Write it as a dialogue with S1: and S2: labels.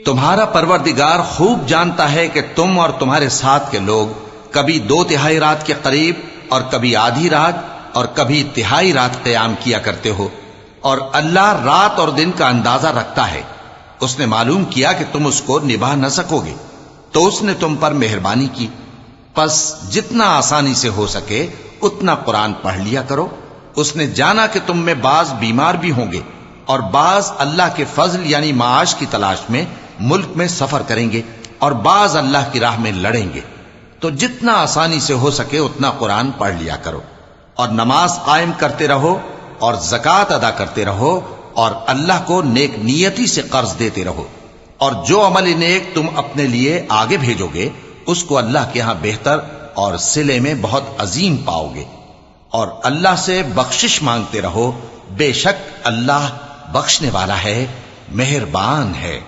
S1: تمہارا پروردگار خوب جانتا ہے کہ تم اور تمہارے ساتھ کے لوگ کبھی 2/3 رات کے قریب اور کبھی آدھی رات اور کبھی تہائی رات قیام کیا کرتے ہو، اور اللہ رات اور دن کا اندازہ رکھتا ہے۔ اس نے معلوم کیا کہ تم اس کو نبھا نہ سکو گے تو اس نے تم پر مہربانی کی، پس جتنا آسانی سے ہو سکے اتنا قرآن پڑھ لیا کرو۔ اس نے جانا کہ تم میں بعض بیمار بھی ہوں گے اور بعض اللہ کے فضل یعنی معاش کی تلاش میں ملک میں سفر کریں گے اور بعض اللہ کی راہ میں لڑیں گے، تو جتنا آسانی سے ہو سکے اتنا قرآن پڑھ لیا کرو، اور نماز قائم کرتے رہو اور زکوٰۃ ادا کرتے رہو اور اللہ کو نیک نیتی سے قرض دیتے رہو، اور جو عمل نیک تم اپنے لیے آگے بھیجو گے اس کو اللہ کے ہاں بہتر اور صلے میں بہت عظیم پاؤ گے، اور اللہ سے بخشش مانگتے رہو، بے شک اللہ بخشنے والا ہے، مہربان ہے۔